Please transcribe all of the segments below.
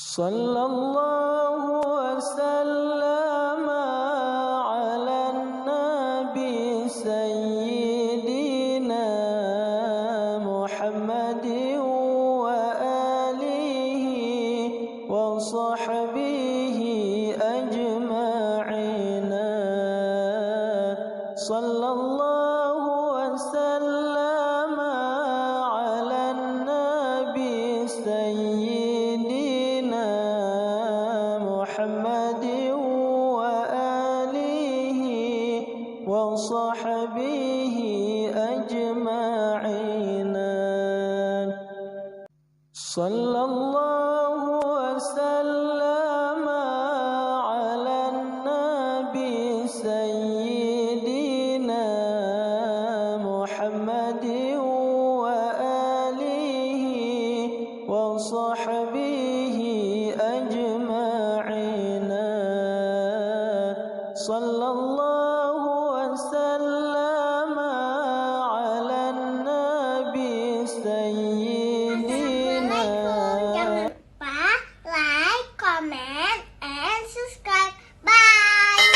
Sallallahu wasallam ala nabi sayyidina Muhammadin wa alihi wa sahbihi ajma'ina. Sallallahu wasallam ala nabi sayyidina Muhammadin wa alihi wa sahbihi ajma'ina. Sallallahu wasallam ala nabi sayyidina Muhammadin wa alihi wa sahbihi ajma'ina. Sallallahu wasallam ala nabi sayyidina. Jangan lupa like, comment, and subscribe. Bye.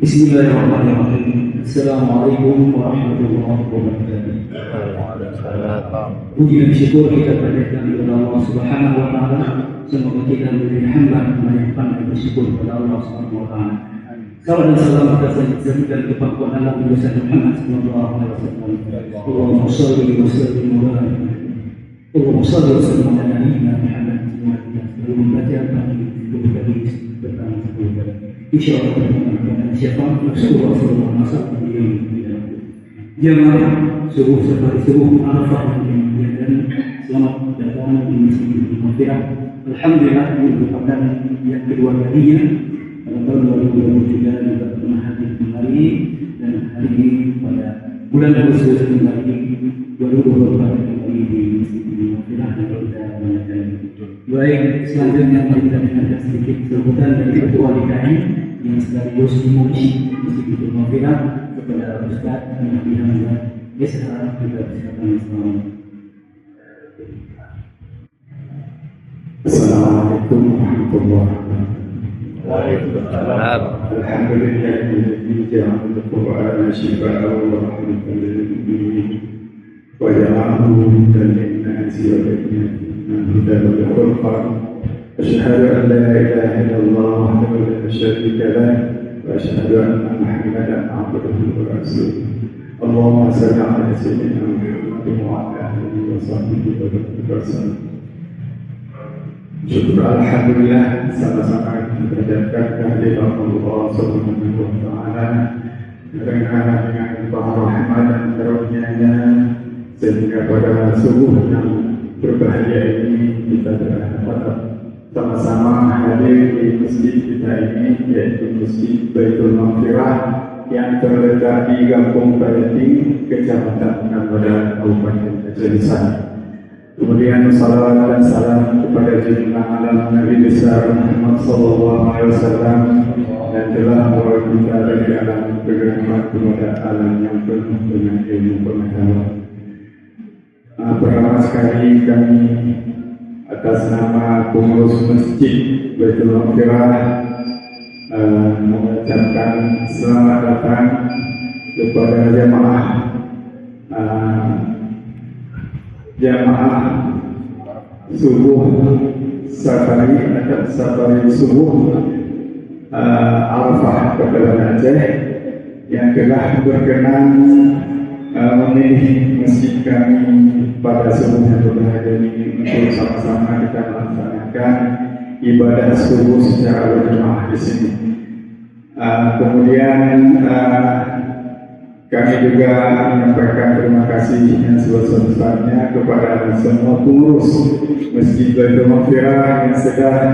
Bismillahirrahmanirrahim. Assalamualaikum warahmatullahi wabarakatuh. Puji dan syukur kita panjatkan kepada Allah Subhanahu wa taala. Semoga kita menjadi hamba yang pandai bersyukur kepada Allah Subhanahu wa taala. Salam dan salam atas dan kepada Nabi Muhammad sallallahu alaihi wasallam. Allahumma shalli wa sallim wa barik. Allahumma shalli wa sallim ala nabiyyina Muhammad wa ala alihi wa sahbihi. Insyaallah siapa Rasulullah sallallahu alaihi wasallam. Jemaah subuh seperti subuh Arafah yang dimuliakan, selamat datang di Masjid Al-Mughfirah. Alhamdulillah ini merupakan yang kedua kalinya pada tahun 2023 juga pernah hadir kembali, dan hari ini pada bulan Agustus kembali 2024 kembali di Masjid Al-Mughfirah dan kita mengadakan. Baik, selanjutnya mari kita dengarkan sedikit sambutan dari Ketua DKI yang sekaligus memuji Masjid Al-Mughfirah kepada Ustaz Nabi Hamzah SH juga persilakan. Assalamualaikum warahmatullahi wabarakatuh. Waalaikumsalam. Alhamdulillahilladzi ja'ala al-Qur'ana shifaa'an wa rahmatan lil mu'minin wa ja'alahu hudan lin-nasi wa bayyinatin min al-huda wal furqan. أشهد أن لا إله إلا الله وحده لا شريك له وأشهد أن محمدا عبده ورسوله اللهم صل على سيدنا محمد وعلى آله وصحبه وسلم. Syukur alhamdulillah sama-sama kita panjatkan kehadiran Allah Subhanahu wa taala dengan limpah rahmat dan karunia-Nya sehingga pada subuh yang berbahagia ini kita dapat sama-sama hadir di masjid kita ini, yaitu Masjid Baitul Maghfirah yang terletak di Kampung Baleting, Kecamatan Kabupaten Aceh Lisan. Kemudian salawat dan salam kepada junjungan alam Nabi besar Muhammad sallallahu alaihi wasallam yang telah membawa kita dari alam bergerak kepada alam yang penuh dengan ilmu pengetahuan. Pertama sekali kami atas nama pengurus Masjid Baitul Maghfirah mengucapkan selamat datang kepada jamaah subuh safari subuh Arafah Kepulauan Aceh yang telah berkenan memilih masjid kami pada subuh yang berbahagia ini untuk sama-sama kita melaksanakan ibadah subuh secara berjamaah di sini. Kemudian kami juga menyampaikan terima kasih yang sebesar-besarnya kepada semua pengurus Masjid Baitul Maghfirah yang sedang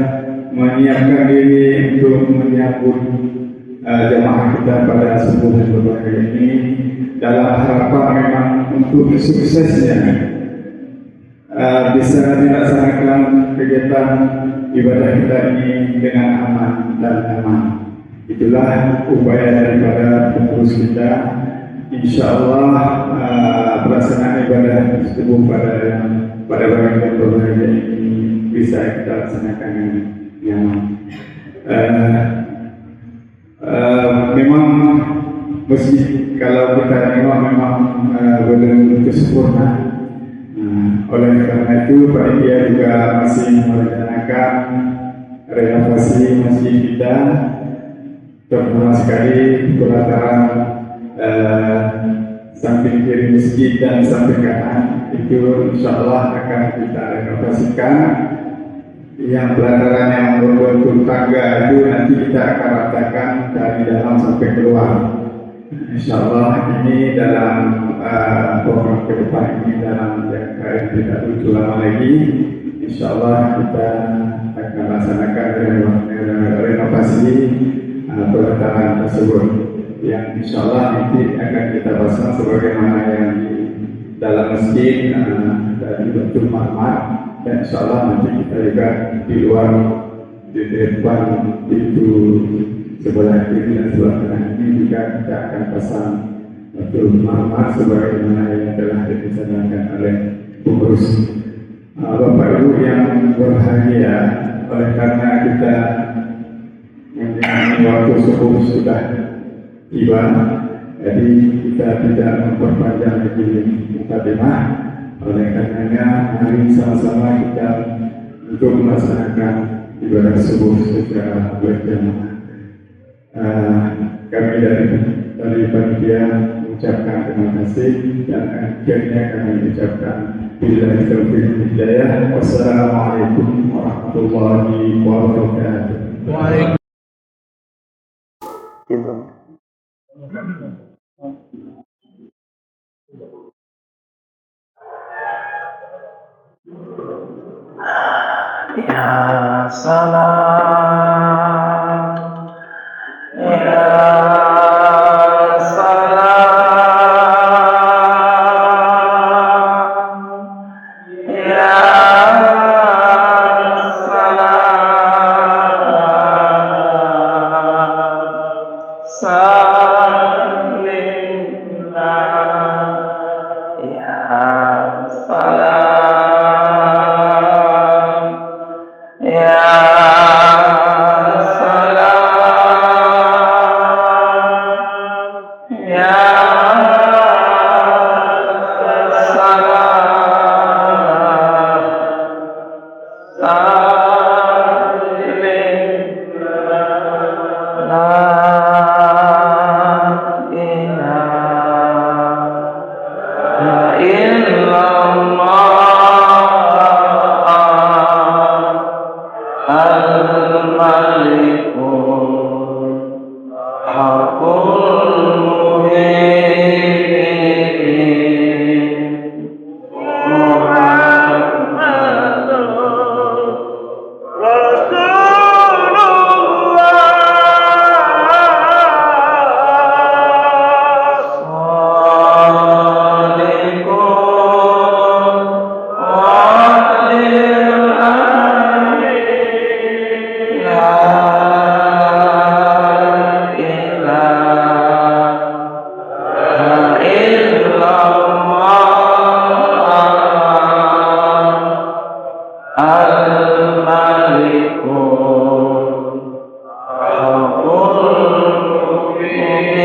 menyiapkan diri untuk menyambut jamaah kita pada subuh yang berbahagia ini dalam harapan memang untuk suksesnya bisa dilaksanakan kegiatan ibadah kita ini dengan aman dan nyaman. Itulah upaya daripada pengurus kita. InsyaAllah pelaksanaan ibadah subuh pada bulan yang berbahagia ini bisa kita laksanakan dengan nyaman. Memang masjid kalau kita tengok memang belum sempurna. Oleh karena itu panitia juga masih merencanakan renovasi masjid kita, terutama sekali pelataran samping kiri masjid dan samping kanan itu insyaallah akan kita renovasikan. Yang pelataran yang berbentuk tangga itu nanti kita akan ratakan dari dalam sampai keluar. Insyaallah ini dalam program ke depan ini dalam jangka yang tidak begitu lama lagi, insyaallah kita akan laksanakan renovasi pelataran tersebut yang insyaallah nanti akan kita pasang sebagaimana yang di dalam masjid dari bentuk marmer, dan insyaallah nanti kita juga di luar di depan itu sebelah kiri dan sebelah kanan ini juga kita akan pasang bentuk marmer sebagaimana yang telah direncanakan oleh pengurus. Bapak Ibu yang berbahagia, oleh karena kita menjalani waktu subuh sudah tiba, jadi kita tidak memperpanjang lagi mukadimah. Oleh karenanya mari sama-sama kita untuk melaksanakan ibadah subuh secara berjamaah. Kami dari panitia mengucapkan terima kasih dan akhirnya kami mengucapkan billahi taufiq wal hidayah. Wassalamualaikum warahmatullahi wabarakatuh. Ya salam, ya salam, ya salam, salimlah, ya salam, ya salam, ya salam, Al-Malikul Haqqul Mubin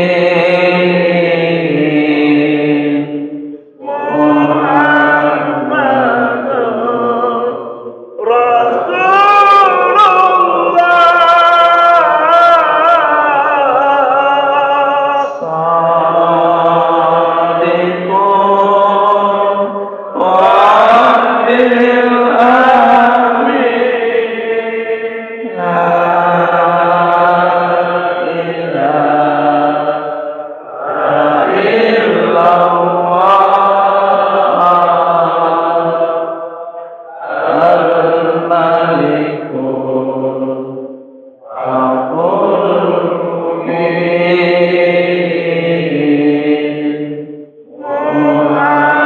Muhammadur Rasulullah Sadiqun Wa'adil Amin La ilaha illallah Al-Malikul Haqqul Mubin Muhammadur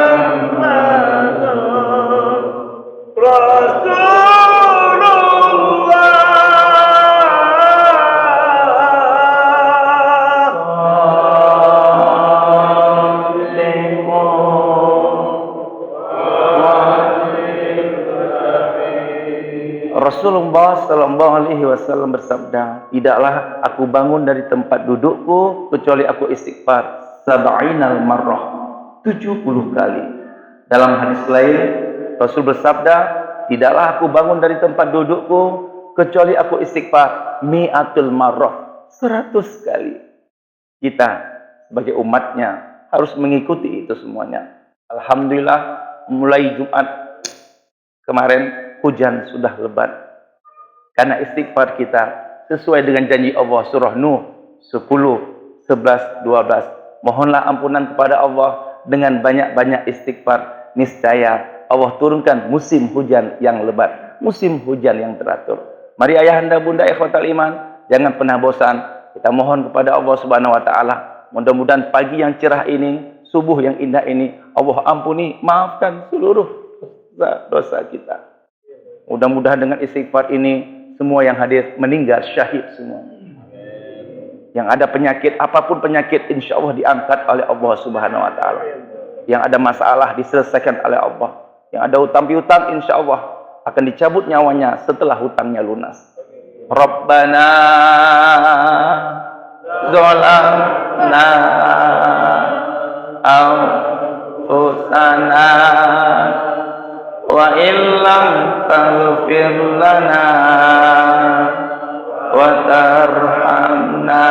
Rasulullah Sallallahu Alaihi Wasallam bersabda, tidaklah aku bangun dari tempat dudukku kecuali aku istighfar sab'inal marrah 70 kali. Dalam hadis lain Rasul bersabda, tidaklah aku bangun dari tempat dudukku kecuali aku istighfar mi'atul marrah 100 kali. Kita sebagai umatnya harus mengikuti itu semuanya. Alhamdulillah mulai Jumat kemarin hujan sudah lebat karena istighfar kita sesuai dengan janji Allah surah Nuh 10, 11, 12. Mohonlah ampunan kepada Allah dengan banyak-banyak istighfar, niscaya Allah turunkan musim hujan yang lebat, musim hujan yang teratur. Mari ayahanda bunda ikhwatal iman, jangan pernah bosan. Kita mohon kepada Allah Subhanahu wa taala, mudah-mudahan pagi yang cerah ini, subuh yang indah ini, Allah ampuni, maafkan seluruh dosa kita. Mudah-mudahan dengan istighfar ini semua yang hadir meninggal syahid semua. Yang ada penyakit, apapun penyakit, insya Allah diangkat oleh Allah Subhanahu wa taala. Yang ada masalah diselesaikan oleh Allah. Yang ada hutang piutang, insya Allah akan dicabut nyawanya setelah hutangnya lunas. Rabbana zalamna anfusana wa illam taghfir lana wa tarhamna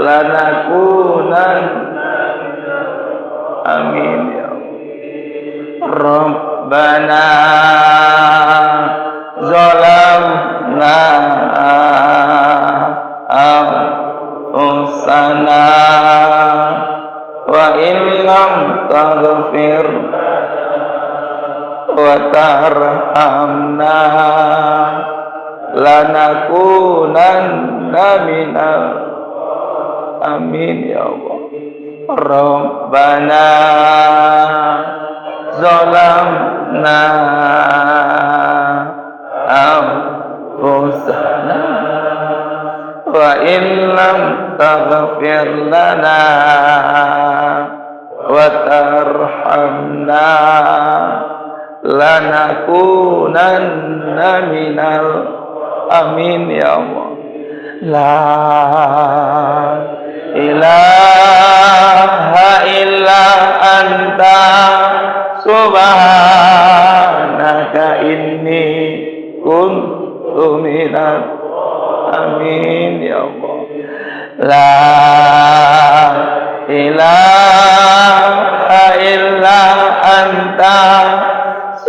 lanakunanna amin ya Rabbana zalamna anfusana wa illam taghfir wa tarhamna lanakunanna minal amin ya Allah. Rabbana zalamna anfusana wa illam taghfir lana wa tarhamna lanakunanna minal amin ya Allah. La ilaha illa anta subhanaka inni kuntu minal amin ya Allah. La ilaha illa anta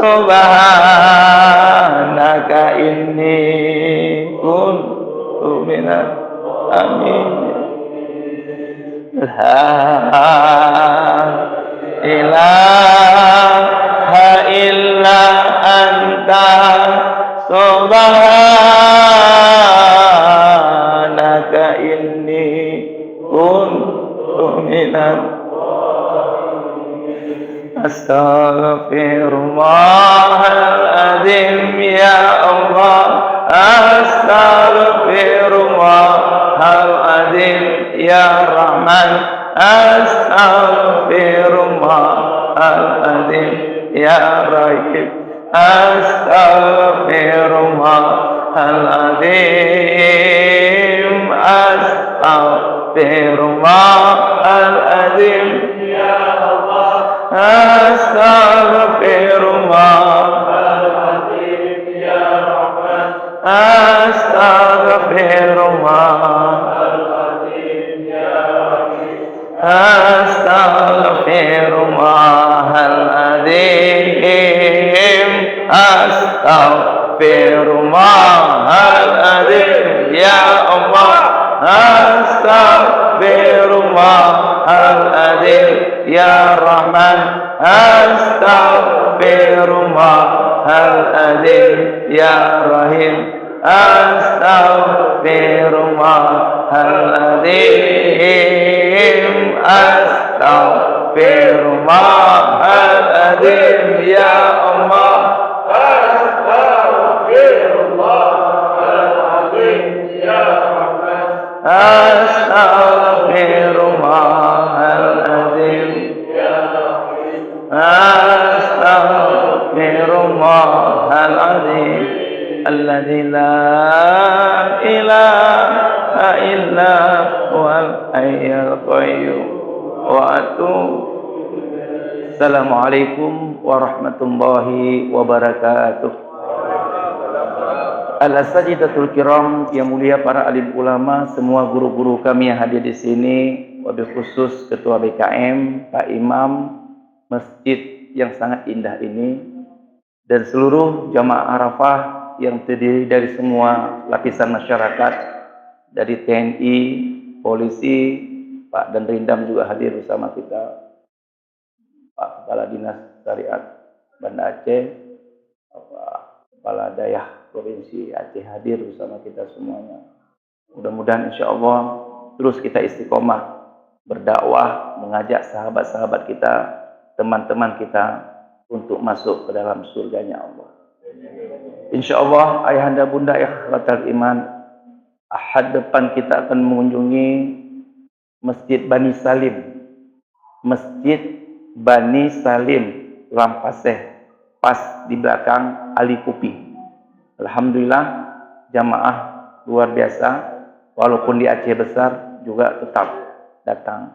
subhanaka inni kuntu minal amin. La ilaha illa anta subhanaka inni kuntu minal Astaghfirullahaladzim ya Allah, Astaghfirullahaladzim ya Rahman, Astaghfirullahaladzim ya Rahim, Astaghfirullahaladzim. Astaghfirullahaladzim. Ya Allah. Astaghfirullahaladzim. Ya Rahman. Astaghfirullahaladzim. Ya Rahim. Astaghfirullahaladzim. Astaghfirullahaladzim. Ya Allah. Astaghfirullahaladzim. Ya Rahman. Astaghfirullahaladzim. Ya Rahim. Astaghfirullahaladzim. Astaghfirullahaladzim. Ya Allah. Astaghfirullahaladzim. Ya Rahman. Astaghfirullahaladzim. Ya Rahim. Astaghfirullahaladzim. Alladzi la ilaha illa huwal hayyul qayyum wa atubu. Assalamualaikum warahmatullahi wabarakatuh. Al-Asatidatul Kiram, yang mulia para alim ulama, semua guru-guru kami yang hadir di sini, wabil khusus Ketua BKM, Pak Imam, masjid yang sangat indah ini, dan seluruh jamaah Arafah yang terdiri dari semua lapisan masyarakat, dari TNI, polisi, Pak dan Rindam juga hadir bersama kita, Pak Kepala Dinas Syariat Banda Aceh, Pak Kepala Dayah Provinsi Aceh hadir bersama kita semuanya. Mudah-mudahan insya Allah terus kita istiqomah berdakwah, mengajak sahabat-sahabat kita, teman-teman kita untuk masuk ke dalam surganya Allah. Insya Allah ayahanda bunda ikhwatal iman, Ahad depan kita akan mengunjungi Masjid Bani Salim. Masjid Bani Salim Lampaseh, pas di belakang Ali Kupi. Alhamdulillah jamaah luar biasa, walaupun di Aceh besar juga tetap datang.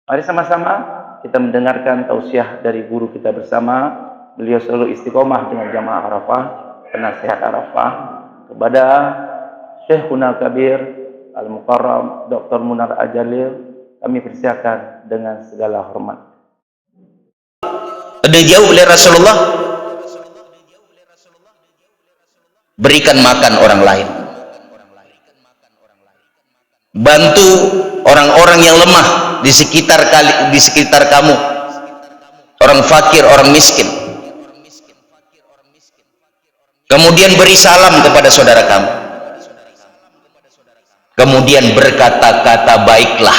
Mari sama-sama kita mendengarkan tausiah dari guru kita bersama. Beliau selalu istiqomah dengan jamaah Arafah, penasihat Arafah, kepada Syekhuna Kabir Al-Mukarram Dr. Munar Ajalil, kami persilakan dengan segala hormat. Ada jauh oleh Rasulullah, berikan makan orang lain, bantu orang-orang yang lemah di sekitar kamu, orang fakir, orang miskin. Kemudian beri salam kepada saudara kamu, kemudian berkata-kata baiklah.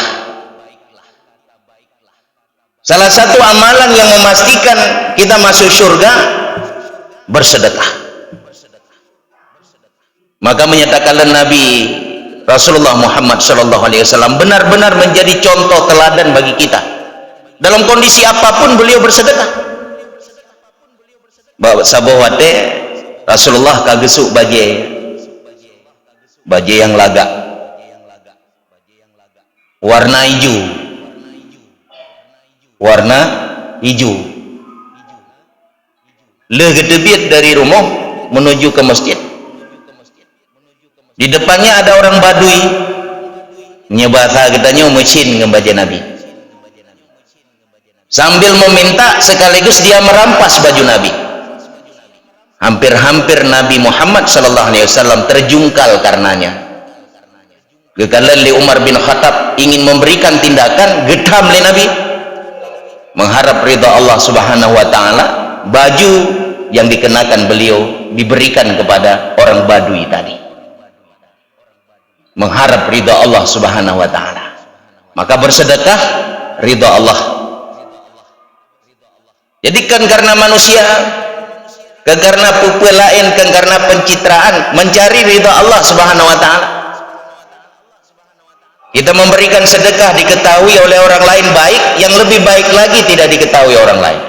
Salah satu amalan yang memastikan kita masuk surga, bersedekah. Maka menyatakanlah Nabi Rasulullah Muhammad SAW benar-benar menjadi contoh teladan bagi kita. Dalam kondisi apapun beliau bersedekah. Bawa sabawate Rasulullah kagesuk baje yang laga warna hijau legedebiat dari rumah menuju ke masjid. Di depannya ada orang Badui, nyebasa kitanya mesin ngebaca Nabi, sambil meminta sekaligus dia merampas baju Nabi. Hampir-hampir Nabi Muhammad SAW terjungkal karenanya. Gekalan li Umar bin Khattab ingin memberikan tindakan gedam li Nabi, mengharap ridha Allah Subhanahu wa taala. Baju yang dikenakan beliau diberikan kepada orang Badui tadi, mengharap ridha Allah Subhanahu wa taala. Maka bersedekah ridha Allah. Jadi kan karena manusia, kan karena pupu lain, kan karena pencitraan, mencari ridha Allah Subhanahu wa taala. Kita memberikan sedekah diketahui oleh orang lain baik, yang lebih baik lagi tidak diketahui orang lain.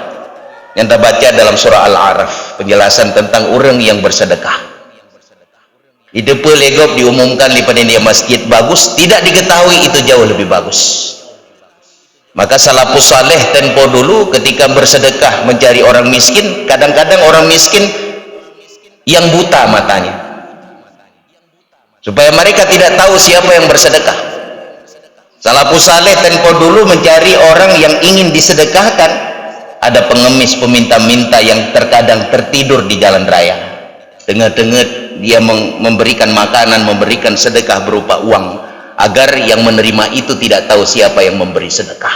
yang kita baca dalam surah Al-A'raf, penjelasan tentang orang yang bersedekah. Itu pelegop diumumkan di panitia masjid bagus, tidak diketahui itu jauh lebih bagus. Maka salafus saleh tempo dulu ketika bersedekah mencari orang miskin, kadang-kadang orang miskin yang buta matanya, supaya mereka tidak tahu siapa yang bersedekah. Salafus saleh tempo dulu mencari orang yang ingin disedekahkan. Ada pengemis peminta-minta yang terkadang tertidur di jalan raya, dengar-dengar dia memberikan makanan, memberikan sedekah berupa uang, agar yang menerima itu tidak tahu siapa yang memberi sedekah.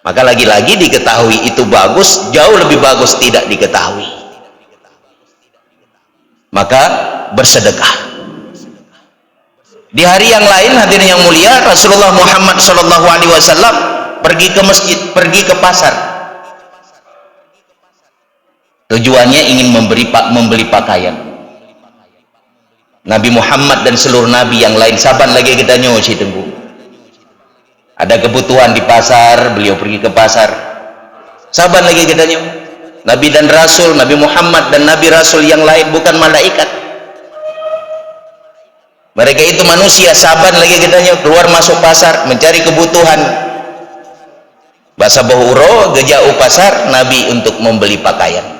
Maka lagi-lagi diketahui itu bagus, jauh lebih bagus tidak diketahui. Maka bersedekah. Di hari yang lain, hadirin yang mulia, Rasulullah Muhammad SAW pergi ke masjid, pergi ke pasar. Tujuannya ingin membeli pakaian. Nabi Muhammad dan seluruh nabi yang lain saban lagi kita nyosi tunggu. Ada kebutuhan di pasar, beliau pergi ke pasar. Saban lagi kita nyosi. Nabi dan Rasul, Nabi Muhammad dan Nabi Rasul yang lain bukan malaikat. Mereka itu manusia, saban lagi kita nyosi keluar masuk pasar mencari kebutuhan. Bahasa Bahuro, gejau pasar, Nabi untuk membeli pakaian.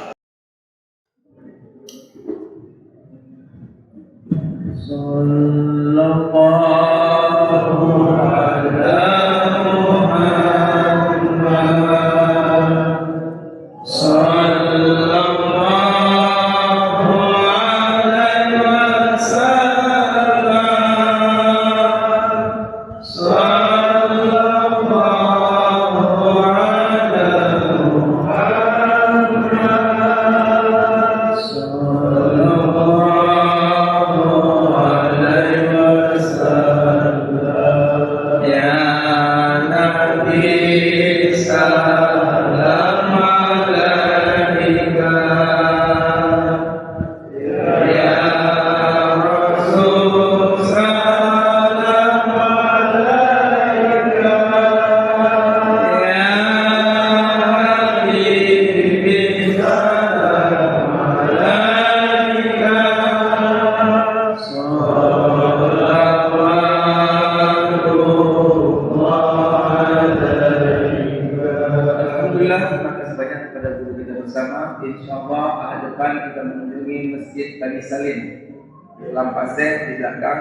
Di belakang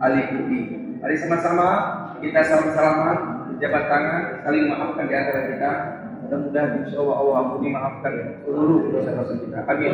Ali Putih. Mari sama-sama kita salam-salaman, berjabat tangan, saling maafkan di antara kita. Mudah-mudahan insya Allah Allah ampuni maafkan seluruh dosa-dosa kita. Amin.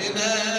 إلى